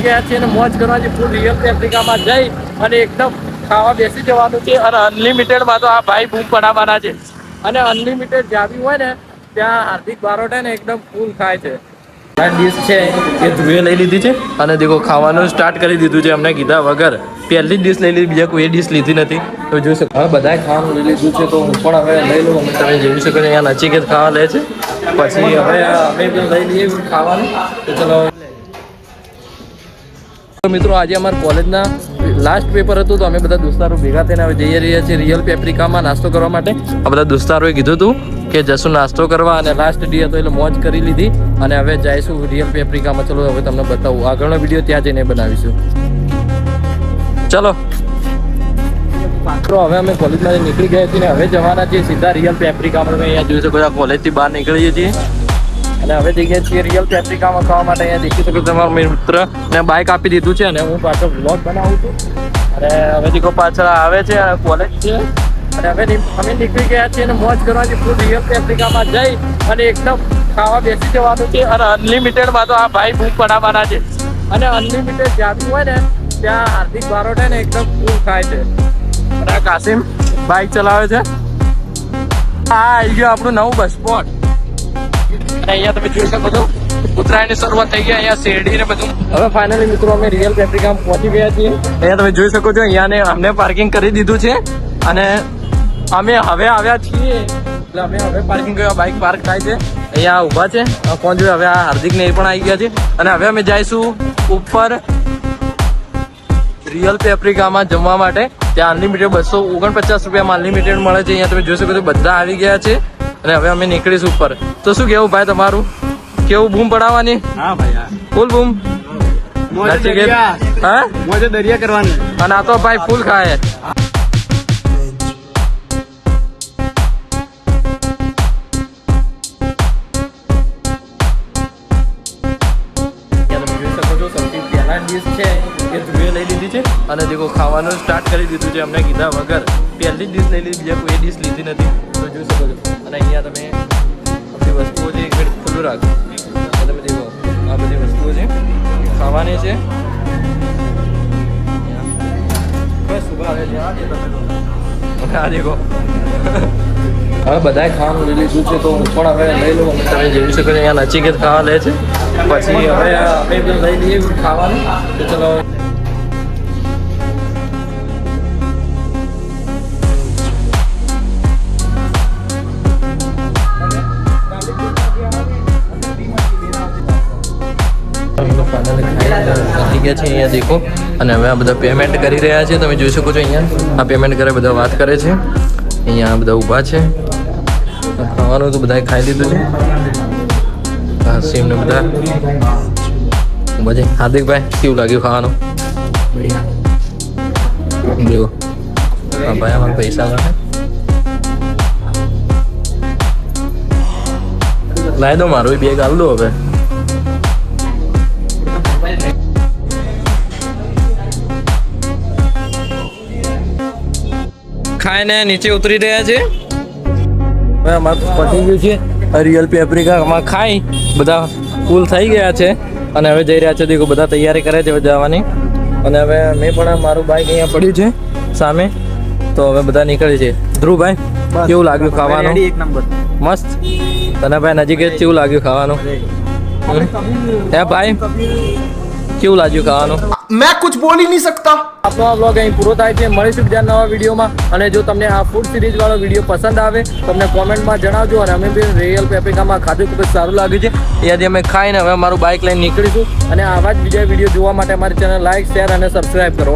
ગયા છીએ અને મોજ કરવાની ફૂલ રિયલ પેપ્રિકામાં જઈ અને એકદમ ખાવા બેસી જવાનું છે. અને અનલિમિટેડમાં તો આ ભાઈ બૂમ પડાવવાના છે. અને અનલિમિટેડ જ્યાં બી હોય ને ત્યાં હાર્દિક બારોટ ને એકદમ ફૂલ ખાય છે. આ ડીશ છે એ ધ્રુવે લઈ લીધી છે અને દેખો ખાવાનું સ્ટાર્ટ કરી દીધું છે અમને કીધા વગર. પહેલી જ ડીશ લઈ લીધી, બીજા કોઈ ડીશ લીધી નથી. તો જોઈ શકો હવે બધાએ ખાવાનું લઈ લીધું છે તો હું પણ હવે લઈ લઉં. તમે જોઈ શકો છો અહીંયા નચિકેત ખાવા લે છે, પછી હવે અમે લઈ લઈએ ખાવાનું. તો ચલો મિત્રો, આજે અમારા કોલેજના લાસ્ટ પેપર હતું તો અમે બધા દોસ્તારો ભેગા થઈને હવે જઈ રહ્યા છીએ રિયલ પેપ્રિકામાં નાસ્તો કરવા માટે. આ બધા દોસ્તારોએ કીધું હતું કે જશું નાસ્તો કરવા અને લાસ્ટ ડે હતો એટલે મોજ કરી લીધી અને હવે જઈશું રિયલ પેપ્રિકામાં. ચલો હવે તમને બતાવું, આગળનો વિડીયો ત્યાં જઈને બનાવીશું. ચલો મિત્રો, હવે અમે કોલેજમાંથી નીકળી ગયા છીએ હવે જવાના છીએ સીધા રિયલ પેપ્રિકામાં. તમે અહીંયા જોઈ શકો છો કોલેજથી બહાર નીકળીએ છીએ અને હવે જઈએ છીએ રિયલ પેપ્રિકામાં ખાવા માટે. અહીંયા દેખી શકો તમારો મિત્ર ને બાઇક આપી દીધું છે અને હું પાછળ વ્લોગ બનાવું છું. અને હવે દીકો પાછળ આવે છે અને કોલેજ છે અને હવે અમે નીકળી ગયા છીએ અને મોજ કરવાની ફૂલ રિયલ પેપ્રિકામાં જઈ અને એકદમ ખાવા બેસી જવાનું છે. અને અનલિમિટેડમાં તો આ ભાઈ બૂમ પડાવવાના છે. અને અનલિમિટેડ જ્યાં બી હોય ને ત્યાં હાર્દિક બારોટ ને એકદમ ફૂલ ખાય છે. અને આ કાસિમ બાઇક ચલાવે છે. આ આવી ગયો આપણું નવું બસ સ્પોટ. અને અહીંયા તમે જોઈ શકો છો ઉત્તરાયણની શરૂઆત થઈ ગઈ. અહીંયા શેરડી ને બધું. હવે ફાઇનલી મિત્રો અમે રિયલ પેપ્રિકામાં પહોંચી ગયા છીએ. અહીંયા તમે જોઈ શકો છો અહીંયા અમને પાર્કિંગ કરી દીધું છે અને અમે હવે આવ્યા છીએ એટલે અમે હવે પાર્કિંગ કરવા બાઇક પાર્ક થાય છે. અહીંયા ઊભા છે કોણ જોયું. હવે આ હાર્દિક ને એ પણ આવી ગયા છે અને હવે અમે જઈશું ઉપર રિયલ પેપ્રિકામાં જમવા માટે. ત્યાં અનલિમિટેડ 249 રૂપિયામાં અનલિમિટેડ મળે છે. અહીંયા તમે જોઈ શકો છો બધા આવી ગયા છે અને હવે અમે નીકળીશું ઉપર. તો શું કેવું ભાઈ તમારું, કેવું બૂમ પડાવવાની? હા ભાઈ, હા ફૂલ બૂમ. હા મોજે દરિયા કરવાની. અને આ તો ભાઈ ફૂલ ખાય. છે એ ધ્રુવે લઈ લીધી છે અને દેખો ખાવાનું સ્ટાર્ટ કરી દીધું છે અમને કીધા વગર. પહેલી જ ડીશ લઈ લીધી, બીજા કોઈ ડીશ લીધી નથી. તો જોઈ શકો છો. અને અહીંયા તમે બધી વસ્તુઓ છે એક મિનિટ ખુલ્લું રાખો. તમે દેખો આ બધી વસ્તુઓ છે ખાવાની છે. બસ ઉભા આવે છે આ દેખો. હવે બધાએ ખાવાનું લઈ લીધું છે તો હું પણ હવે લઈ લઉં. તમે જોઈ શકો છો અહીંયા નચિકેત ખાવા લે છે, પછી હવે અમે લઈ લઈએ ખાવાનું. તો ચલો ગયા છે અહીંયા દેખો. અને હવે આ બધા પેમેન્ટ કરી રહ્યા છે. તમે જોઈ શકો છો અહીંયા આ પેમેન્ટ કરે બધા વાત કરે છે. અહીંયા બધા ઊભા છે. ખાવાનું તો બધાએ ખાઈ લીધું છે. હા સેમ ને બધા ઊભા છે. હાર્દિકભાઈ કેવું લાગ્યું ખાવાનું? જો હા ભાઈ અમારા પૈસા માટે લાવી દો. મારું બેગ આલ દો. હવે ખાઈને નીચે ઉતરી રહ્યા છે. હવે અમારે પતી ગયું છે રિયલ પેપ્રિકામાં ખાઈ બધા ફૂલ થઈ ગયા છે અને હવે જઈ રહ્યા છે. દેખો બધા તૈયારી કરે છે જવાની. અને હવે મેં પણ મારું બાઇક અહીંયા પડ્યું છે સામે. તો હવે બધા નીકળે છે. ધ્રુવભાઈ કેવું લાગ્યું ખાવાનું? એક નંબર મસ્ત. તને ભાઈ નજીક કેવું લાગ્યું ખાવાનું? હે ભાઈ કેવું લાગ્યું ખાવાનું? मैं कुछ बोल ही नहीं सकता. આપણો આ વ્લોગ અહીં પૂરો થાય છે. મળીશું બીજા નવા વિડીયોમાં. અને જો તમને આ ફૂડ સિરીઝ વાળો વિડીયો પસંદ આવે તો તમને કોમેન્ટમાં જણાવજો. અને અમે બી રિયલ પેપ્રિકામાં ખાધું ખૂબ જ સારું લાગ્યું છે. ત્યાંથી અમે ખાઈને હવે અમારું બાઇક લઈને નીકળીશું. અને આવા જ બીજા વિડીયો જોવા માટે અમારી ચેનલ લાઈક, શેર અને સબસ્ક્રાઈબ કરો.